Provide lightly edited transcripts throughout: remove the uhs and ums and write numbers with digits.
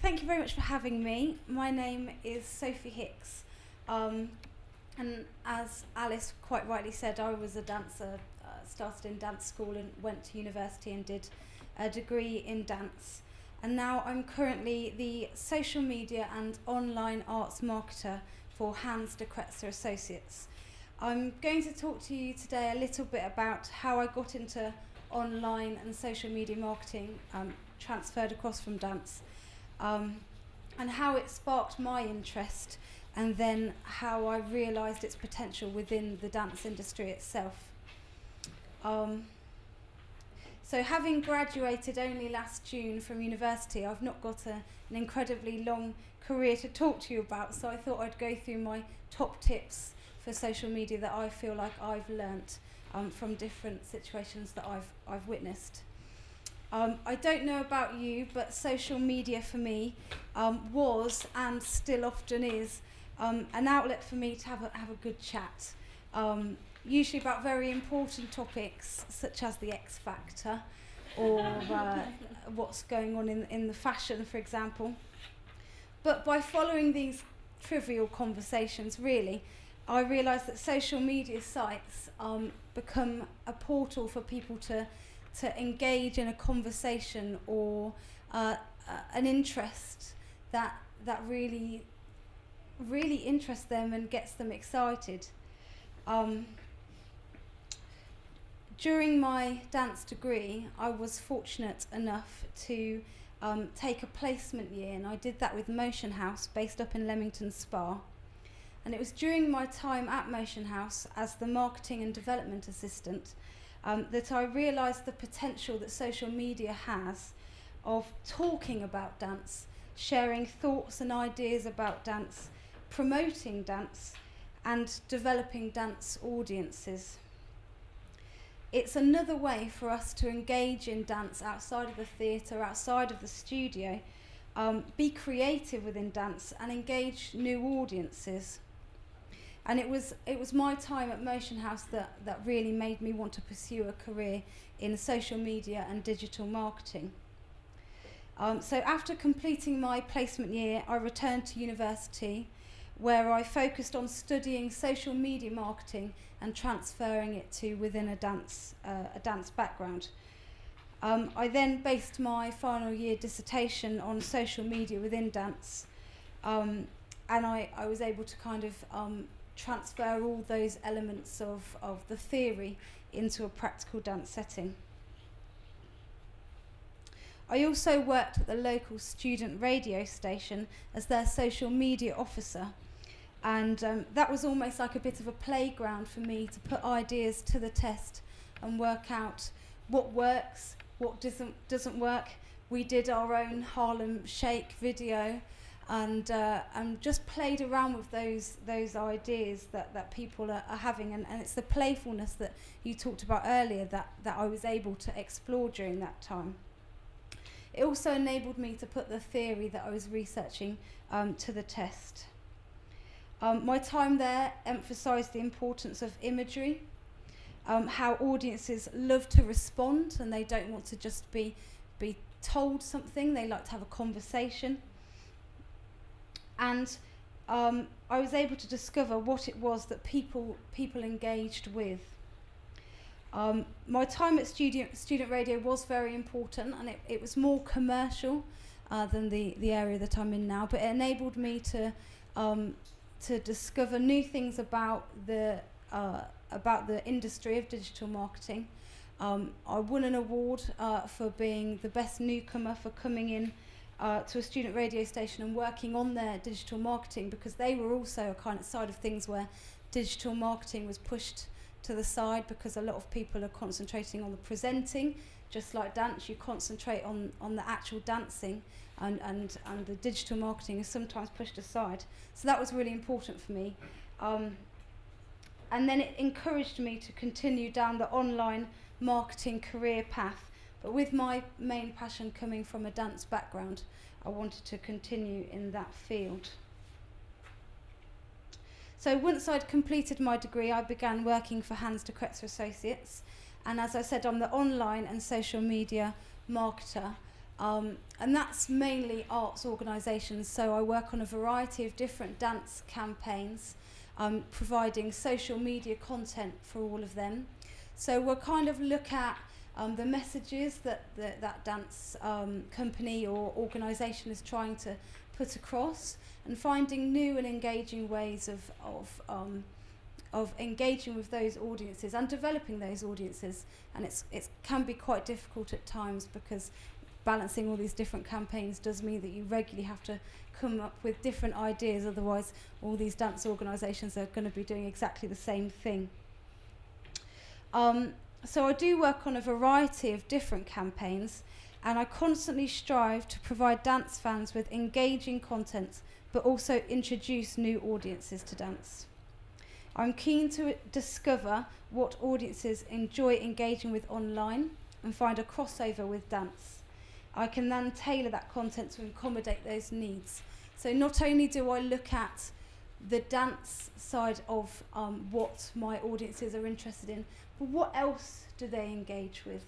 thank you very much for having me. My name is Sophie Hicks, and as Alice quite rightly said, I was a dancer, started in dance school and went to university and did a degree in dance. And now I'm currently the social media and online arts marketer for Hans de Kretzer Associates. I'm going to talk to you today a little bit about how I got into online and social media marketing, transferred across from dance, and how it sparked my interest, and then how I realised its potential within the dance industry itself. So having graduated only last June from university, I've not got an incredibly long career to talk to you about, so I thought I'd go through my top tips for social media that I feel like I've learnt from different situations that I've witnessed. I don't know about you, but social media for me was and still often is an outlet for me to have a good chat. Usually about very important topics such as the X Factor or what's going on in the fashion, for example. But by following these trivial conversations, really, I realised that social media sites become a portal for people to engage in a conversation or an interest that really interests them and gets them excited. During my dance degree, I was fortunate enough to take a placement year, and I did that with Motion House, based up in Leamington Spa. And it was during my time at Motion House as the marketing and development assistant that I realised the potential that social media has of talking about dance, sharing thoughts and ideas about dance, promoting dance, and developing dance audiences. It's another way for us to engage in dance outside of the theatre, outside of the studio, be creative within dance and engage new audiences. And it was my time at Motion House that really made me want to pursue a career in social media and digital marketing. So after completing my placement year, I returned to university, where I focused on studying social media marketing and transferring it to within a dance background. I then based my final year dissertation on social media within dance, and I was able to kind of transfer all those elements of the theory into a practical dance setting. I also worked at the local student radio station as their social media officer, and that was almost like a bit of a playground for me to put ideas to the test and work out what works, what doesn't work. We did our own Harlem Shake video, and just played around with those ideas that people are having, and it's the playfulness that you talked about earlier that I was able to explore during that time. It also enabled me to put the theory that I was researching to the test. My time there emphasised the importance of imagery, how audiences love to respond and they don't want to just be told something, they like to have a conversation. And I was able to discover what it was that people engaged with. My time at student radio was very important, and it was more commercial than the area that I'm in now, but it enabled me to discover new things about the industry of digital marketing. I won an award for being the best newcomer for coming in to a student radio station and working on their digital marketing, because they were also a kind of side of things where digital marketing was pushed to the side, because a lot of people are concentrating on the presenting. Just like dance, you concentrate on the actual dancing, and the digital marketing is sometimes pushed aside. So that was really important for me. And then it encouraged me to continue down the online marketing career path. But with my main passion coming from a dance background, I wanted to continue in that field. So once I'd completed my degree, I began working for Hans de Kretzer Associates. And as I said, I'm the online and social media marketer. And that's mainly arts organisations, so I work on a variety of different dance campaigns, providing social media content for all of them. So we'll kind of look at the messages that that dance company or organisation is trying to put across, and finding new and engaging ways of engaging with those audiences and developing those audiences. And it can be quite difficult at times, because balancing all these different campaigns does mean that you regularly have to come up with different ideas, otherwise all these dance organisations are going to be doing exactly the same thing. So I do work on a variety of different campaigns, and I constantly strive to provide dance fans with engaging content, but also introduce new audiences to dance. I'm keen to discover what audiences enjoy engaging with online and find a crossover with dance. I can then tailor that content to accommodate those needs. So not only do I look at the dance side of what my audiences are interested in, but what else do they engage with?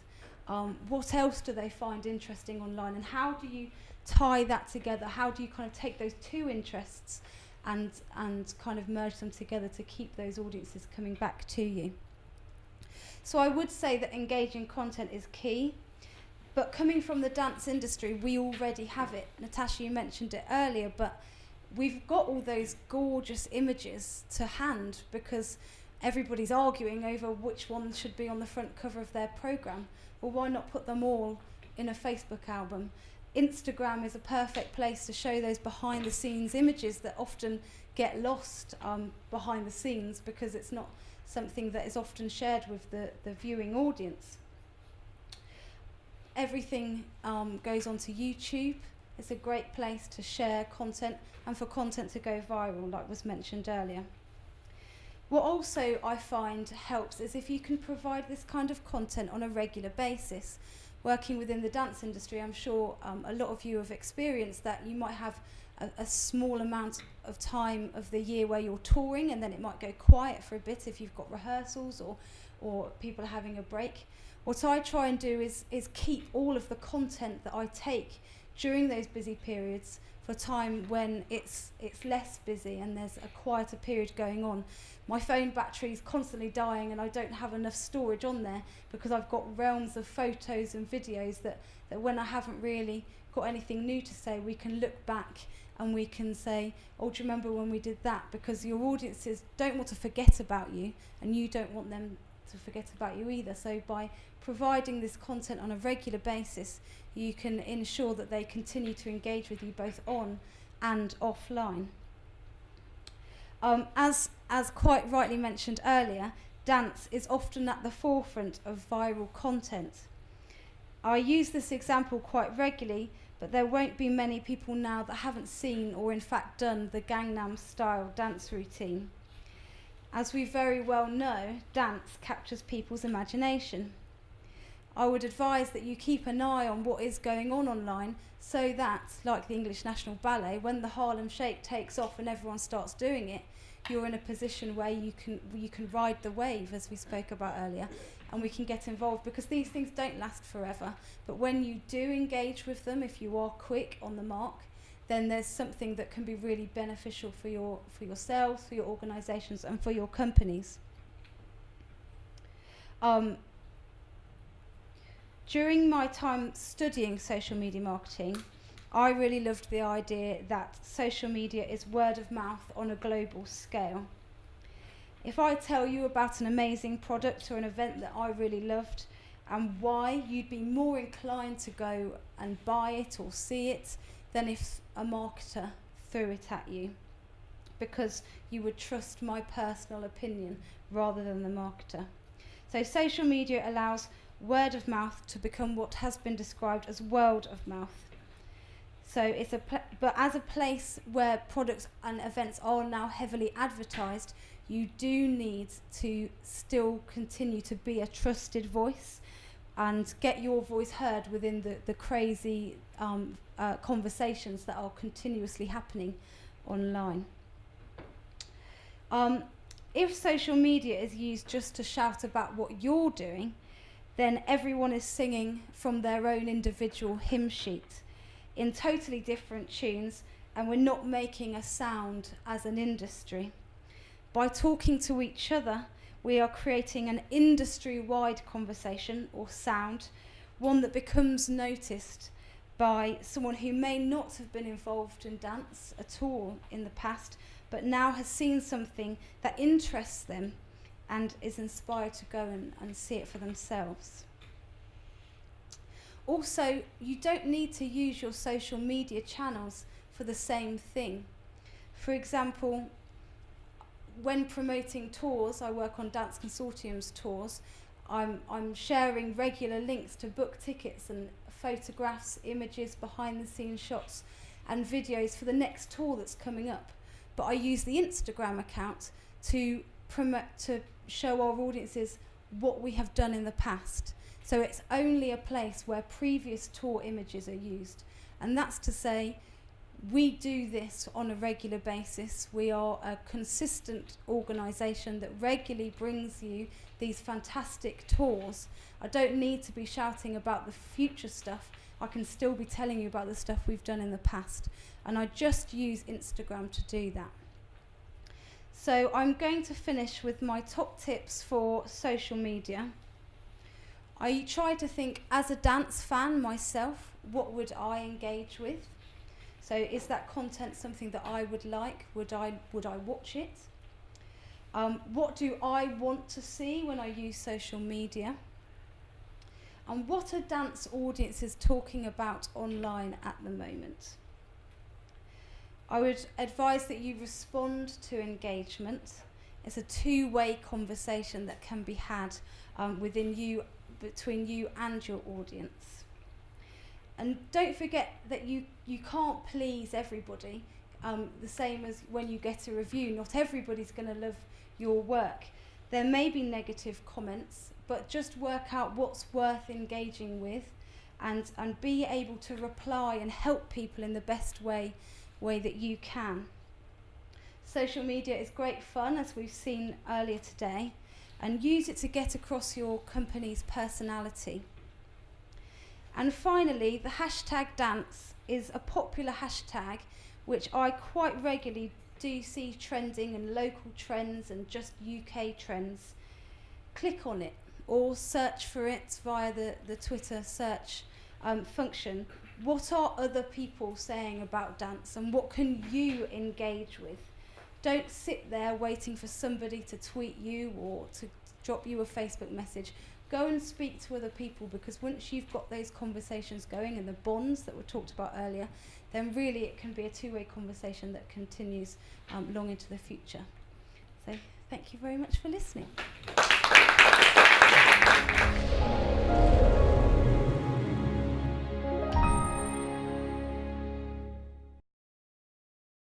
What else do they find interesting online? And how do you tie that together? How do you kind of take those two interests and kind of merge them together to keep those audiences coming back to you? So I would say that engaging content is key. But coming from the dance industry, we already have it. Natasha, you mentioned it earlier, but we've got all those gorgeous images to hand, because everybody's arguing over which one should be on the front cover of their programme. Well, why not put them all in a Facebook album? Instagram is a perfect place to show those behind the scenes images that often get lost behind the scenes, because it's not something that is often shared with the viewing audience. Everything goes onto YouTube. It's a great place to share content and for content to go viral, like was mentioned earlier. What also I find helps is if you can provide this kind of content on a regular basis. Working within the dance industry, I'm sure a lot of you have experienced that you might have a small amount of time of the year where you're touring, and then it might go quiet for a bit if you've got rehearsals or people are having a break. What I try and do is keep all of the content that I take during those busy periods for time when it's less busy and there's a quieter period going on. My phone battery is constantly dying, and I don't have enough storage on there, because I've got realms of photos and videos that when I haven't really got anything new to say, we can look back and we can say, oh, do you remember when we did that? Because your audiences don't want to forget about you, and you don't want them to forget about you either. So by providing this content on a regular basis, you can ensure that they continue to engage with you both on and offline. As quite rightly mentioned earlier, dance is often at the forefront of viral content. I use this example quite regularly, but there won't be many people now that haven't seen or in fact done the Gangnam Style dance routine. As we very well know, dance captures people's imagination. I would advise that you keep an eye on what is going on online, so that, like the English National Ballet, when the Harlem Shake takes off and everyone starts doing it, you're in a position where you can ride the wave, as we spoke about earlier, and we can get involved, because these things don't last forever. But when you do engage with them, if you are quick on the mark, then there's something that can be really beneficial for yourselves, for your organisations, and for your companies. During my time studying social media marketing, I really loved the idea that social media is word of mouth on a global scale. If I tell you about an amazing product or an event that I really loved and why, you'd be more inclined to go and buy it or see it than if a marketer threw it at you, because you would trust my personal opinion rather than the marketer. So social media allows word of mouth to become what has been described as world of mouth. So it's but as a place where products and events are now heavily advertised, you do need to still continue to be a trusted voice and get your voice heard within the crazy conversations that are continuously happening online. If social media is used just to shout about what you're doing, then everyone is singing from their own individual hymn sheet in totally different tunes, and we're not making a sound as an industry. By talking to each other, we are creating an industry-wide conversation or sound, one that becomes noticed by someone who may not have been involved in dance at all in the past, but now has seen something that interests them and is inspired to go and see it for themselves. Also, you don't need to use your social media channels for the same thing. For example, when promoting tours, I work on Dance Consortium's tours, I'm sharing regular links to book tickets and photographs, images, behind the scenes shots and videos for the next tour that's coming up. But I use the Instagram account to promote, to show our audiences what we have done in the past. So it's only a place where previous tour images are used. And that's to say, we do this on a regular basis. We are a consistent organisation that regularly brings you these fantastic tours. I don't need to be shouting about the future stuff. I can still be telling you about the stuff we've done in the past. And I just use Instagram to do that. So I'm going to finish with my top tips for social media. I try to think, as a dance fan myself, what would I engage with? So is that content something that I would like? Would I watch it? What do I want to see when I use social media? And what are dance audiences talking about online at the moment? I would advise that you respond to engagement. It's a two-way conversation that can be had between you and your audience. And don't forget that you can't please everybody. The same as when you get a review, not everybody's going to love your work. There may be negative comments, but just work out what's worth engaging with and be able to reply and help people in the best way that you can. Social media is great fun, as we've seen earlier today, and use it to get across your company's personality. And finally, the hashtag dance is a popular hashtag which I quite regularly do see trending in local trends and just UK trends. Click on it or search for it via the Twitter search function. What are other people saying about dance and what can you engage with? Don't sit there waiting for somebody to tweet you or to drop you a Facebook message. Go and speak to other people, because once you've got those conversations going and the bonds that were talked about earlier, then really it can be a two-way conversation that continues long into the future. So thank you very much for listening.